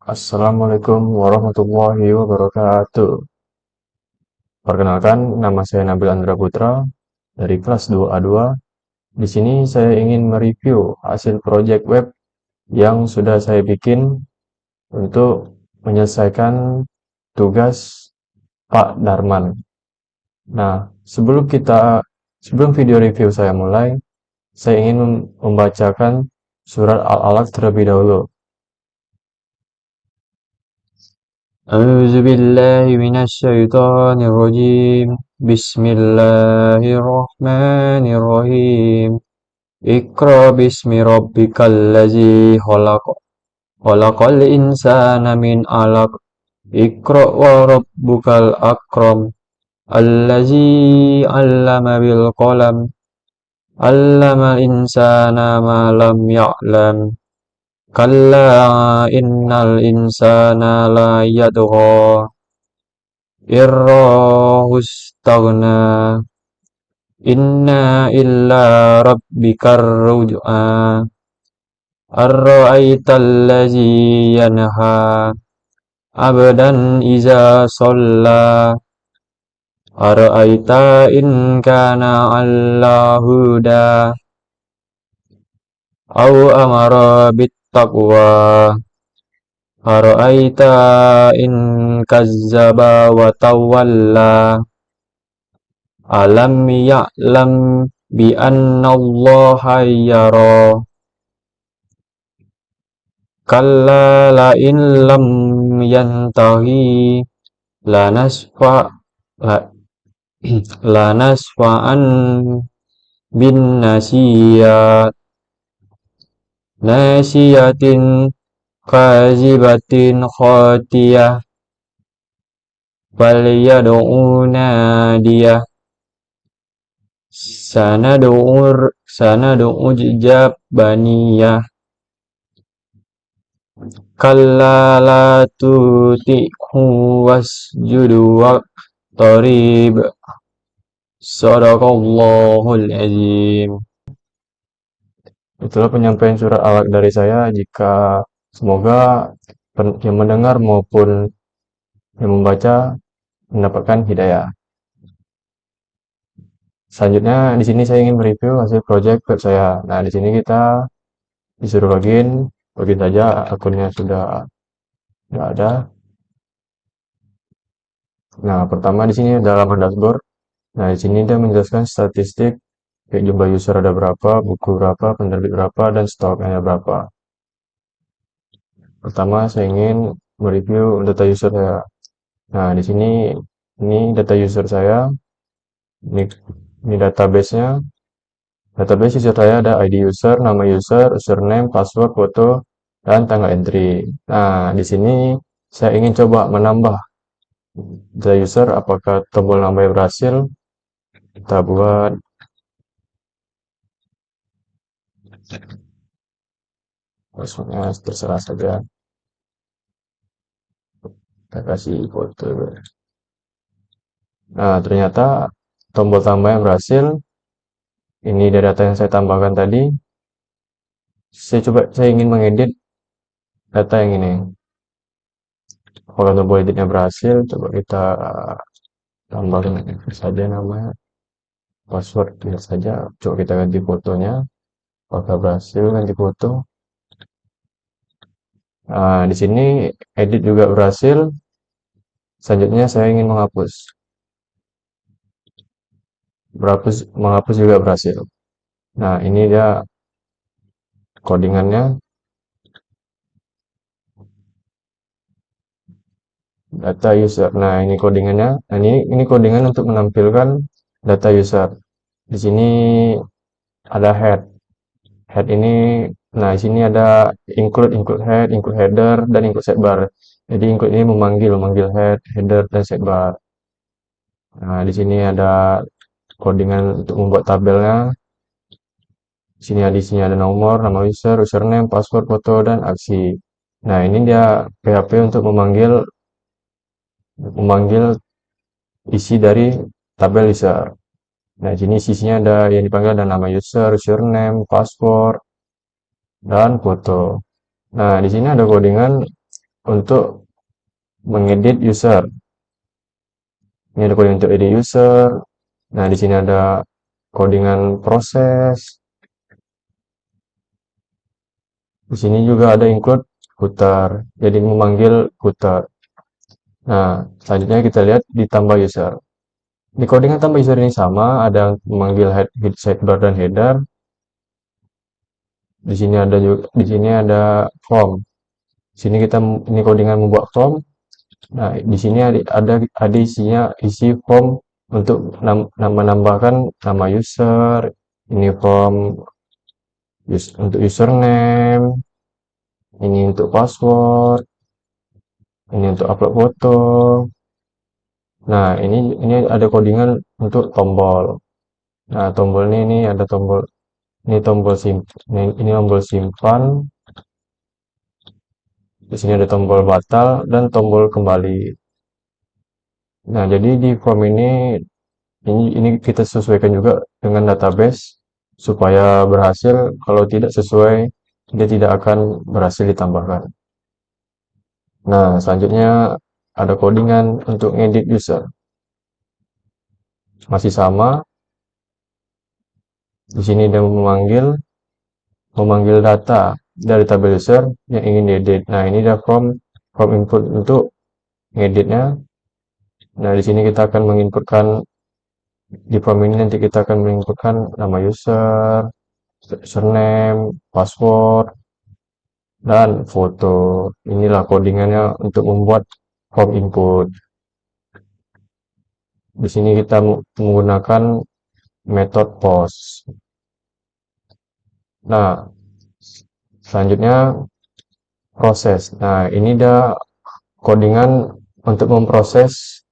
Assalamualaikum warahmatullahi wabarakatuh. Perkenalkan, nama saya Nabil Andra Putra dari kelas 2A2. Di sini saya ingin mereview hasil proyek web yang sudah saya bikin untuk menyelesaikan tugas Pak Darman. Nah, sebelum video review saya mulai, saya ingin membacakan surat Al-Alaq terlebih dahulu. أعوذ بالله من الشيطان الرجيم بسم الله الرحمن الرحيم اقرأ باسم ربك الذي خلق خلق الإنسان من علق اقرأ وربك الأكرم الذي علم بالقلم علم الإنسان ما لم يعلم كلا إن الإنسان لا يطغى إِرَّهُ اسْتَغْنَى إِنَّا إِلَّا رَبِّكَ الرُّجْعَى أَرَأَيْتَ الَّذِي يَنْهَى عَبْدًا إِذَا صَلَّى أَرَأَيْتَ إِنْ كَانَ عَلَى هُدًى أَوْ أَمَرَ بِالتَّقْوَى أَرَأَيْتَ إِنْ كَذَّبَ وَتَوَلَّى أَلَمْ يَعْلَمْ بِأَنَّ اللَّهَ يَرَى كَلَّا لَئِنْ لَمْ يَنْتَهِ لَنَسْفَعًا بِالنَّاصِيَةِ نَاصِيَةٍ كَاذِبَةٍ خَاطِئَةٍ فَلْيَدْعُ نَادِيَهُ سَنَدْعُ الزَّبَانِيَّةَ كَلَّا لَا تُطِعْهُ وَاسْجُدْ وَاقْتَرِب Shadaqallahul Azim. Itulah penyampaian surat Al-Alaq dari saya. Semoga yang mendengar maupun yang membaca mendapatkan hidayah. Selanjutnya di sini saya ingin mereview hasil project web saya. Nah, di sini kita disuruh login saja, akunnya sudah nggak ada. Nah, pertama di sini ada halaman dashboard. Nah, di sini dia menjelaskan statistik kayak jumlah user ada berapa, buku berapa, penerbit berapa, dan stoknya berapa. Pertama saya ingin mereview data user saya. Nah, di sini ini data user saya. Ini database-nya. Database user saya ada ID user, nama user, username, password, foto, dan tanggal entry. Nah, di sini saya ingin coba menambah data user. Apakah tombol nambah berhasil? Kita buat passwordnya terserah saja. Kita kasih foto. Nah, ternyata tombol tambah yang berhasil. Ini dari data yang saya tambahkan tadi. Saya ingin mengedit data yang ini. Kalau tombol editnya berhasil, coba kita tambahkan saja namanya, password lihat saja. Coba kita ganti fotonya. Apakah berhasil ganti foto? Nah, di sini edit juga berhasil. Selanjutnya saya ingin menghapus. Menghapus juga berhasil. Nah, ini dia codingannya. Data user. Nah, ini codingannya. Nah, ini codingan untuk menampilkan data user. Di sini ada head. Head ini, nah di sini ada include head, include header, dan include sidebar. Jadi include ini memanggil head, header, dan sidebar. Nah, di sini ada codingan untuk membuat tabelnya. Di sini ada nomor, nama user, username, password, foto, dan aksi. Nah, ini dia PHP untuk memanggil isi dari tabel user. Nah, di sini sisinya ada yang dipanggil ada nama user, username, password, dan foto. Nah, di sini ada codingan untuk mengedit user. Ini ada coding untuk edit user. Nah, di sini ada codingan proses. Di sini juga ada include footer. Jadi memanggil footer. Nah, selanjutnya kita lihat di tambah user. Di codingan tambah user ini sama, ada memanggil head sidebar dan header. Di sini ada juga, di sini ada form. Di sini kita ini codingan membuat form. Nah, di sini ada isinya isi form untuk menambahkan nama user, ini form untuk username, ini untuk password, ini untuk upload foto. Nah, ini ada codingan untuk tombol. Nah, tombol ini ada tombol ini tombol ini tombol simpan. Di sini ada tombol batal dan tombol kembali. Nah, jadi di form ini kita sesuaikan juga dengan database supaya berhasil. Kalau tidak sesuai, dia tidak akan berhasil ditambahkan. Nah, selanjutnya ada codingan untuk edit user. Masih sama. Di sini dia memanggil data dari tabel user yang ingin diedit. Nah, ini ada form input untuk ngeditnya. Nah, di sini kita akan menginputkan di form ini nanti kita akan menginputkan nama user, username, password, dan foto. Inilah codingannya untuk membuat form input. Di sini kita menggunakan metode post. Nah, selanjutnya proses. Nah, ini ada codingan untuk memproses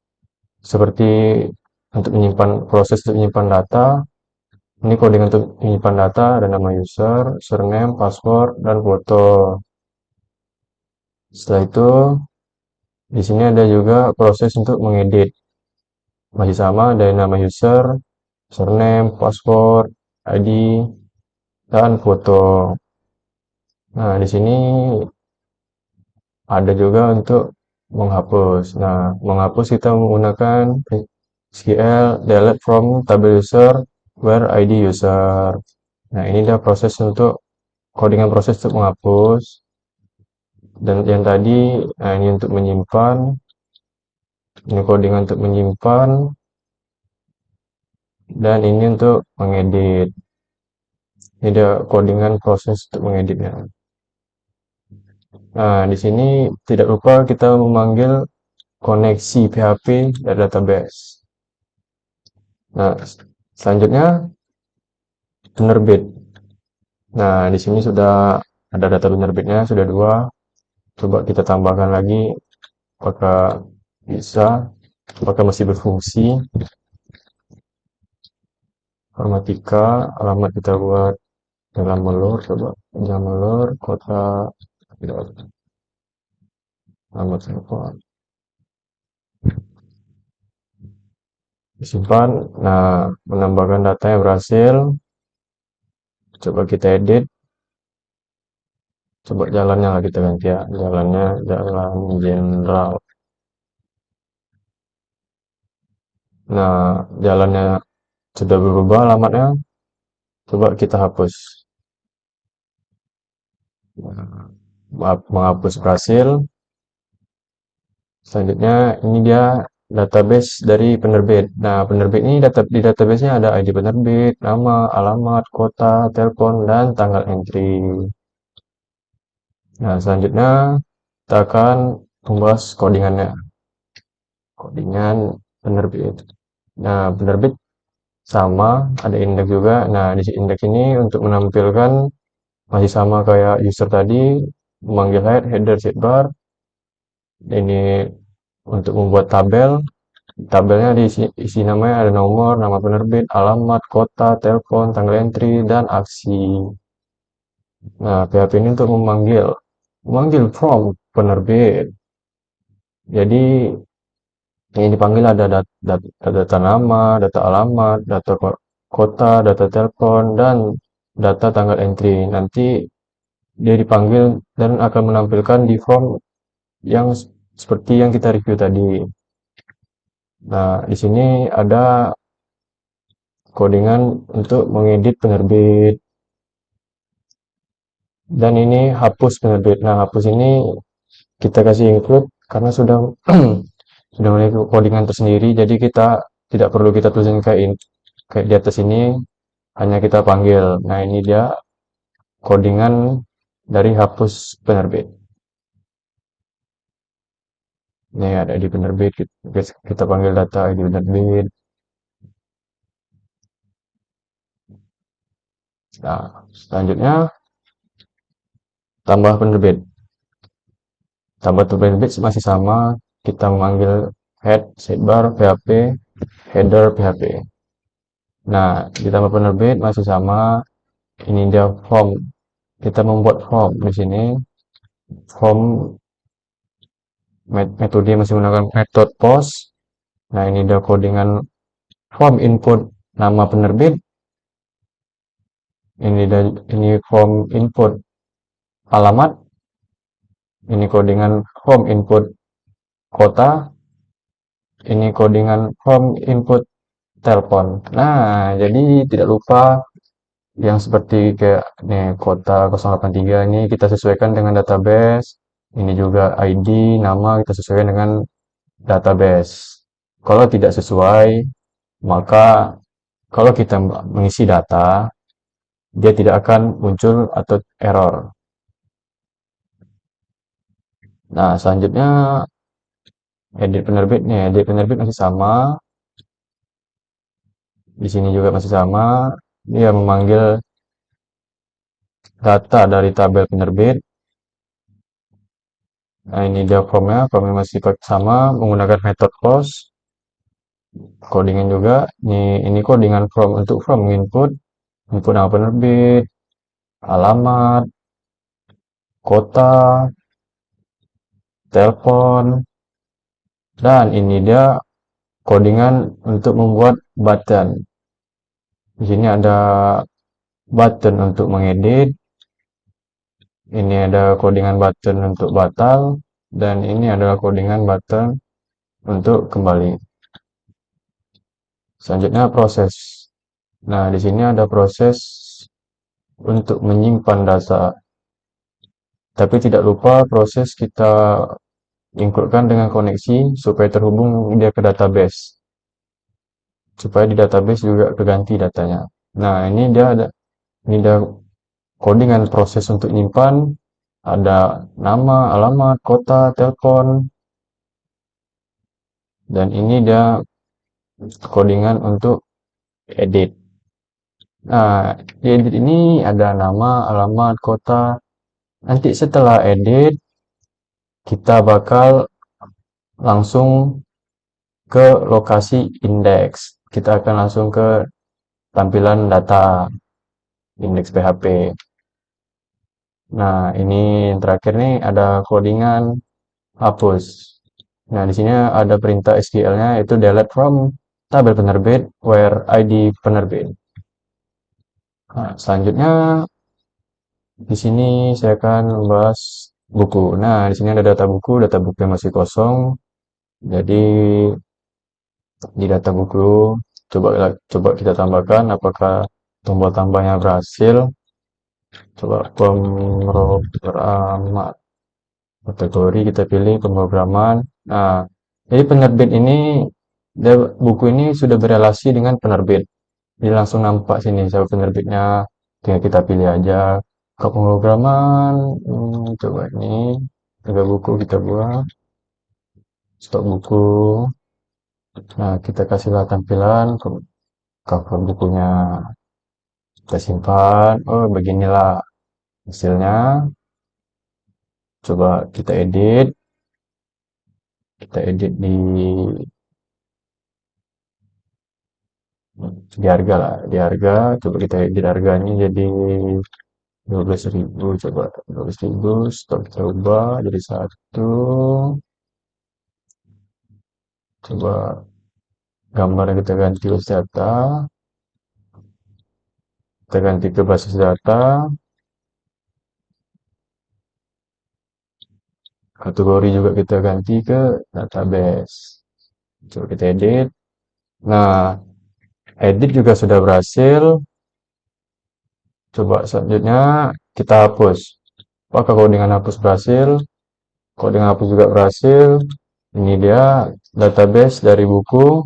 seperti untuk menyimpan data. Ini codingan untuk menyimpan data, ada nama user, username, password, dan foto. Setelah itu, di sini ada juga proses untuk mengedit. Masih sama, ada nama user, username, password, ID, dan foto. Nah, di sini ada juga untuk menghapus. Nah, menghapus kita menggunakan SQL delete from table user where ID user. Nah, ini ada proses untuk codingan proses untuk menghapus. Dan yang tadi, nah ini untuk menyimpan. Ini codingan untuk menyimpan. Dan ini untuk mengedit. Ini ada codingan proses untuk mengeditnya. Nah, di sini tidak lupa kita memanggil koneksi PHP dari database. Nah, selanjutnya penerbit. Nah, di sini sudah ada data penerbitnya, sudah 2. Coba kita tambahkan lagi, apakah bisa, apakah masih berfungsi. Informatika, alamat kita buat dalam Melur, coba dalam Melur, kota, alamat telepon. Disimpan. Nah, menambahkan data yang berhasil. Coba kita edit. Coba jalannya lah kita ganti ya. Jalannya jalan jenderal. Nah, jalannya sudah berubah alamatnya. Coba kita hapus. Nah, menghapus berhasil. Selanjutnya ini dia database dari penerbit. Nah, penerbit ini di database-nya ada ID penerbit, nama, alamat, kota, telepon, dan tanggal entry. Nah, selanjutnya kita akan membahas codingannya. Codingan penerbit. Nah, penerbit sama, ada indeks juga. Nah, di indeks ini untuk menampilkan masih sama kayak user tadi, memanggil header, sidebar. Ini untuk membuat tabel. Tabelnya isi namanya ada nomor, nama penerbit, alamat, kota, telepon, tanggal entry, dan aksi. Nah, PHP ini untuk memanggil from penerbit. Jadi yang dipanggil ada data nama, data alamat, data kota, data telepon, dan data tanggal entry. Nanti dia dipanggil dan akan menampilkan di form yang seperti yang kita review tadi. Nah, di sini ada codingan untuk mengedit penerbit, dan ini hapus penerbit. Nah, hapus ini kita kasih include karena sudah sudah memiliki codingan tersendiri, jadi kita tidak perlu kita tulisin kayak di atas ini, hanya kita panggil. Nah, ini dia codingan dari hapus penerbit. Ini ada di penerbit, kita panggil data ID penerbit. Nah, selanjutnya tambah penerbit. Tambah penerbit masih sama, kita memanggil head, sidebar, PHP, header, PHP. Nah, ditambah penerbit masih sama, ini dia form. Kita membuat form di sini. Form metode masih menggunakan metode post. Nah, ini dia codingan form input nama penerbit. Ini form input alamat. Ini codingan form input kota. Ini codingan form input telepon. Nah, jadi tidak lupa yang seperti kayak nih kota 083 ini kita sesuaikan dengan database. Ini juga ID, nama kita sesuaikan dengan database. Kalau tidak sesuai, maka kalau kita mengisi data, dia tidak akan muncul atau error. Nah, selanjutnya edit penerbit nih, edit penerbit masih sama. Di sini juga masih sama. Dia memanggil data dari tabel penerbit. Nah, ini dia formnya masih sama menggunakan method post. Codingan juga. Ini codingan untuk from input, input nama penerbit, alamat, kota, telepon, dan ini dia codingan untuk membuat button. Di sini ada button untuk mengedit, ini ada codingan button untuk batal, dan ini adalah codingan button untuk kembali. Selanjutnya proses. Nah, di sini ada proses untuk menyimpan data. Tapi tidak lupa proses kita include-kan dengan koneksi supaya terhubung dia ke database. Supaya di database juga keganti datanya. Nah, ini ada codingan proses untuk nyimpan, ada nama, alamat, kota, telepon, dan ini dia codingan untuk edit. Nah, di edit ini ada nama, alamat, kota. Nanti setelah edit, kita bakal langsung ke lokasi indeks. Kita akan langsung ke tampilan data, indeks PHP. Nah, ini yang terakhir nih ada codingan hapus. Nah, di sini ada perintah SQL-nya yaitu delete from tabel penerbit where ID penerbit. Nah, selanjutnya di sini saya akan membahas buku. Nah, di sini ada data buku yang masih kosong. Jadi di data buku coba kita tambahkan apakah tombol tambahnya berhasil. Coba pemrograman kategori kita pilih pemrograman. Nah, jadi penerbit ini buku ini sudah berelasi dengan penerbit. Jadi langsung nampak sini siapa penerbitnya. Tinggal kita pilih aja. Ke pemrograman, coba ini harga buku kita buat stok buku. Nah, kita kasihlah tampilan cover bukunya. Kita simpan. Oh, beginilah hasilnya. Coba kita edit. Kita edit di harga lah. Di harga, coba kita edit harganya jadi 12.000. Coba 12.000. Stok kita ubah jadi 1. Coba gambarnya kita ganti basis data. Kita ganti ke basis data. Kategori juga kita ganti ke database. Coba kita edit. Nah, edit juga sudah berhasil. Coba selanjutnya kita hapus. Apakah codingan hapus berhasil? Codingan hapus juga berhasil. Ini dia database dari buku.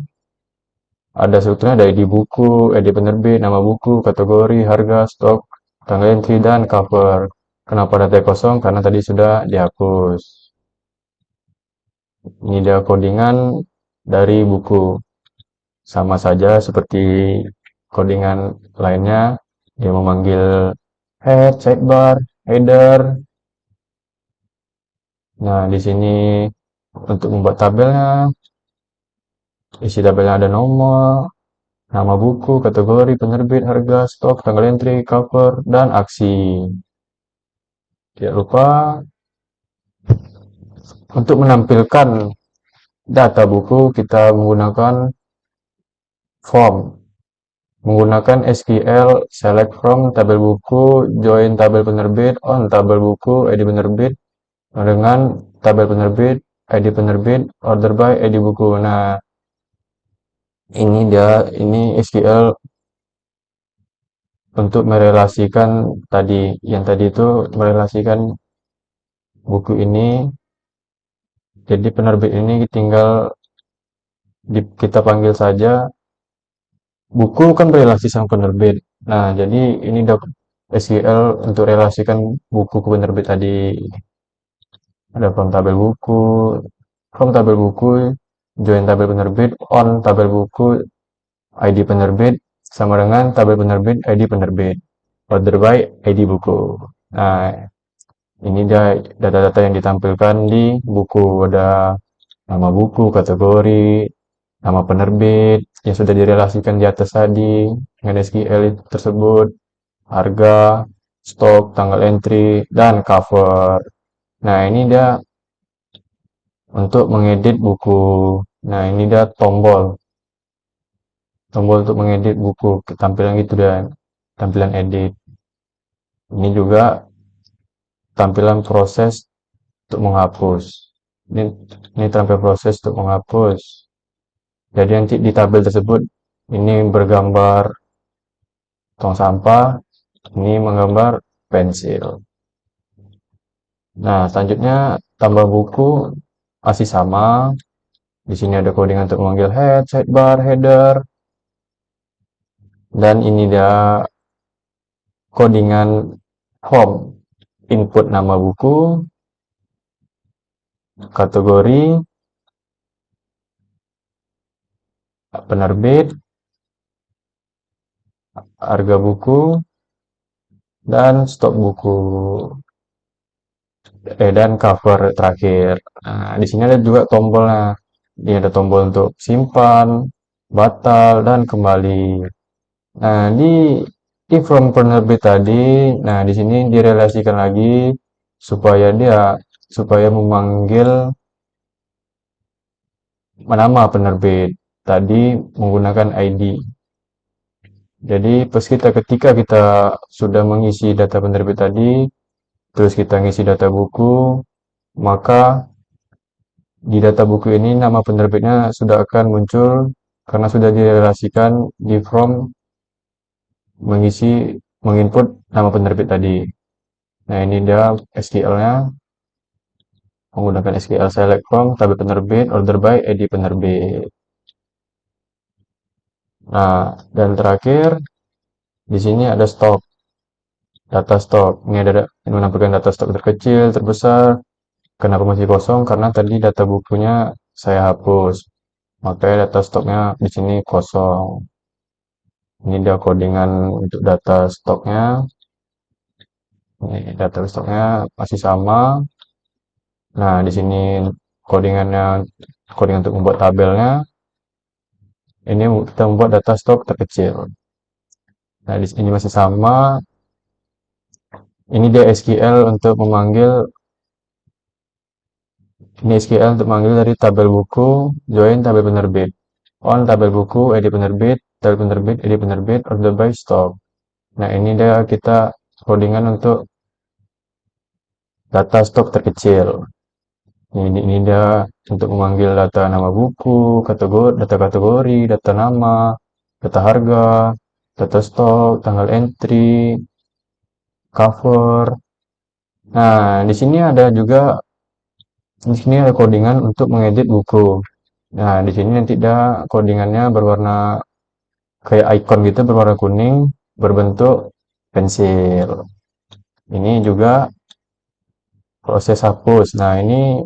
Ada strukturnya ada ID buku, ID penerbit, nama buku, kategori, harga, stok, tanggal entry, dan cover. Kenapa data kosong? Karena tadi sudah dihapus. Ini dia codingan dari buku. Sama saja seperti codingan lainnya. Dia memanggil head, sidebar, header. Nah, di sini untuk membuat tabelnya, isi tabelnya ada nomor, nama buku, kategori, penerbit, harga, stok, tanggal entry, cover, dan aksi. Tidak lupa untuk menampilkan data buku kita menggunakan form. Menggunakan SQL select from tabel buku, join tabel penerbit, on tabel buku, ID penerbit, dengan tabel penerbit, ID penerbit, order by, ID buku. Nah, ini SQL untuk merelasikan yang tadi itu merelasikan buku ini. Jadi penerbit ini tinggal kita panggil saja. Buku kan relasi sama penerbit. Nah, jadi ini SQL untuk relasikan buku ke penerbit tadi. Ada from tabel buku, join tabel penerbit, on tabel buku, ID penerbit, sama dengan tabel penerbit, ID penerbit. Order by ID buku. Nah, ini dia data-data yang ditampilkan di buku. Ada nama buku, kategori, nama penerbit yang sudah direlasikan di atas tadi dengan SQL tersebut, harga, stok, tanggal entry, dan cover. Nah, ini dia untuk mengedit buku. Nah, ini dia tombol. Tombol untuk mengedit buku. Tampilan gitu dan tampilan edit. Ini juga tampilan proses untuk menghapus. Ini, ini tampilan proses untuk menghapus. Jadi nanti di tabel tersebut ini bergambar tong sampah, ini menggambar pensil. Nah, selanjutnya tambah buku masih sama. Di sini ada coding untuk memanggil head, sidebar, header. Dan ini dia codingan home. Input nama buku, kategori, penerbit, harga buku, dan stok buku. Dan cover terakhir. Nah, di sini ada juga tombolnya. Ini ada tombol untuk simpan, batal, dan kembali. Nah, di from penerbit tadi, nah di sini direlasikan lagi supaya memanggil nama penerbit tadi menggunakan ID. Jadi ketika kita sudah mengisi data penerbit tadi, terus kita ngisi data buku, maka di data buku ini nama penerbitnya sudah akan muncul karena sudah direlasikan di from menginput nama penerbit tadi. Nah, ini dia SQL-nya menggunakan SQL select from tabel penerbit, order by, ID penerbit. Nah, dan terakhir di sini ada stok, data stok. Ini menampilkan data stok terkecil, terbesar. Kenapa masih kosong? Karena tadi data bukunya saya hapus. Makanya data stoknya di sini kosong. Ini dia codingan untuk data stoknya. Ini data stoknya masih sama. Nah, di sini codingan untuk membuat tabelnya. Ini kita membuat data stok terkecil. Nah, di sini masih sama. Ini dia SQL untuk memanggil dari tabel buku, join tabel penerbit, on tabel buku, edit penerbit, tabel penerbit, edit penerbit, order by stock. Nah, ini dia kita codingan untuk data stok terkecil. Ini dia untuk memanggil data nama buku, data kategori, data nama, data harga, data stok, tanggal entry, cover. Nah, di sini ada codingan untuk mengedit buku. Nah, di sini nanti dia codingannya berwarna kayak icon gitu berwarna kuning berbentuk pensil. Ini juga proses hapus. Nah, ini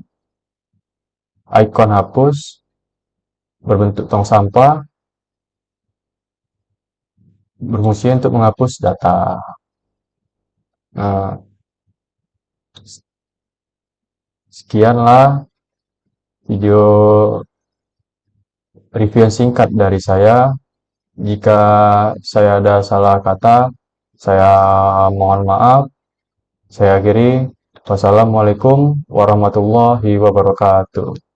icon hapus berbentuk tong sampah berfungsi untuk menghapus data. Nah, sekianlah video review yang singkat dari saya. Jika saya ada salah kata, saya mohon maaf. Saya akhiri. Wassalamualaikum warahmatullahi wabarakatuh.